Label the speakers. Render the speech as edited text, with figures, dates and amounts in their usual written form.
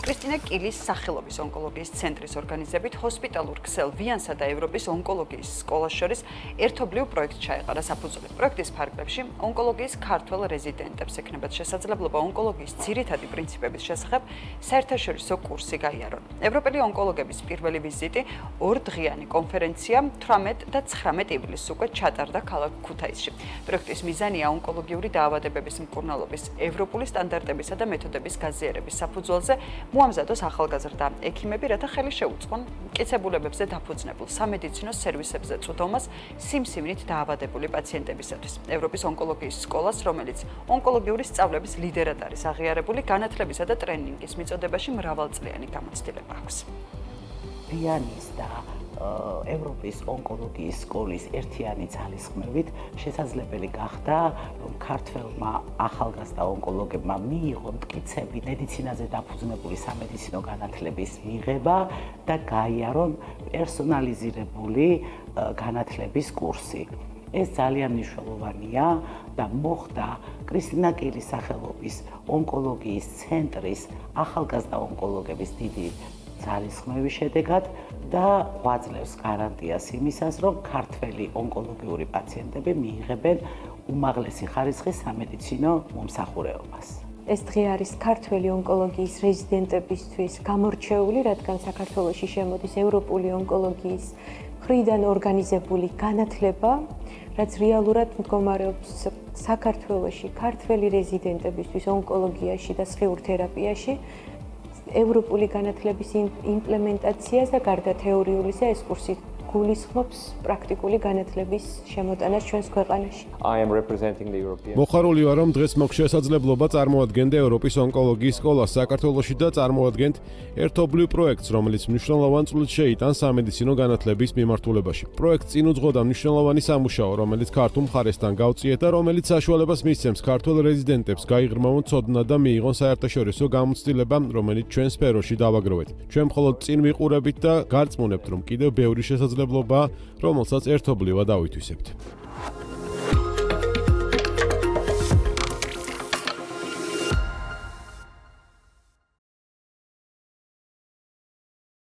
Speaker 1: კრისტინა კილის სახელობის ონკოლოგიის ცენტრის ორგანიზებით ჰოსპიტალურ ქსელ ვიანსა და ევროპის ონკოლოგიის სკოლას შორის ერთობლივ პროექტს ჩაეყარა საფუძველი. პროექტის ფარგლებში ონკოლოგიის ქართველ რეზიდენტებს ექნებათ შესაძლებლობა ონკოლოგიის ძირითადი პრინციპების შესახებ საერთაშორისო კურსი გაიარონ. ევროპელი ონკოლოგების პირველი ვიზიტი ორდღიანი კონფერენცია 18 და 19 ივლისს უკვე ჩატარდა ქალაქ ქუთაისში. პროექტის მიზანია ონკოლოგიური დაავადებების მკურნალობის ევროპული სტანდარტებისა და მეთოდების გაზიარების საფუძველზე მოამზადოს ახალგაზრდა ექიმები, რათა ხელი შეუწყონ მტკიცებულებებზე დაფუძნებულ სამედიცინო სერვისებზე წვდომას სიმსივნით დაავადებული პაციენტებისათვის. ევროპის ონკოლოგიის სკოლას, რომელიც ონკოლოგიური სწავლების ლიდერად არის აღიარებული, განათლებისა და ტრენინგის მიწოდებაში მრავალწლიანი გამოცდილება აქვს.
Speaker 2: ვიანის და ევროპის ონკოლოგიის სკოლის ერთიანი ძალისხმევით შესაძლებელი გახდა, რომ ქართველმა ახალგაზრდა ონკოლოგებმა მიიღონ მტკიცები მედიცინაზე დაფუძნებული სამედიცინო განათლების მიღება და გაიარონ პერსონალიზირებული განათლების კურსი. ეს ძალიან მნიშვნელოვანია და მოხდა კრისტინა კილის სახელობის ონკოლოგიის ცენტრის ახალგაზრდა ონკოლოგების დიდი ძალისხმევის შედეგად და ღვაწლებს გარანტიას იმისას, რომ ქართველი ონკოლოგიური პაციენტები მიიღებენ უმაღლესი ხარისხის სამედიცინო მომსახურებას.
Speaker 3: ეს დღე არის ქართველი ონკოლოგიის რეზიდენტებისთვის გამორჩეული, რადგან საქართველოში შემოდის ევროპული ონკოლოგიის მხრიდან ორგანიზებული განათლება, რაც რეალურად მდგომარეობს საქართველოში ქართველი რეზიდენტებისთვის ონკოლოგიაში და სხიურ თერაპიაში. ევროპული განათლების იმპლემენტაციას და გარდა თეორიულისა ეს კურსი გულისხმობს პრაქტიკული განათლების შემოტანას ჩვენს ქვეყანაში.
Speaker 4: მოხარული ვარ, რომ დღეს მოგვს შესაძლებლობა წარმოადგენდე ევროპის ონკოლოგიის სკოლას საქართველოში და წარმოადგენთ ერთობლივ პროექტს, რომელიც მნიშვნელოვან წვლილს შეიტანს სამედიცინო განათლების მიმართულებაში. პროექტს წინ უძღოდა მნიშვნელოვანი სამუშაო, რომელიც ქართულ მხარესთან გავწიეთ და რომელიც საშუალებას მისცემს ქართველ რეზიდენტებს გაიღრმავონ ცოდნა და მიიღონ საერთაშორისო გამოცდილება, რომელიც ჩვენ სფეროში დავაგროვეთ. ჩვენ მხოლოდ წინ ვიყურებით და გარწმუნებთ, რომ კიდევ ბევრი შესაძლებლობაა, რომელსაც ერთობლივად ავითვისებთ.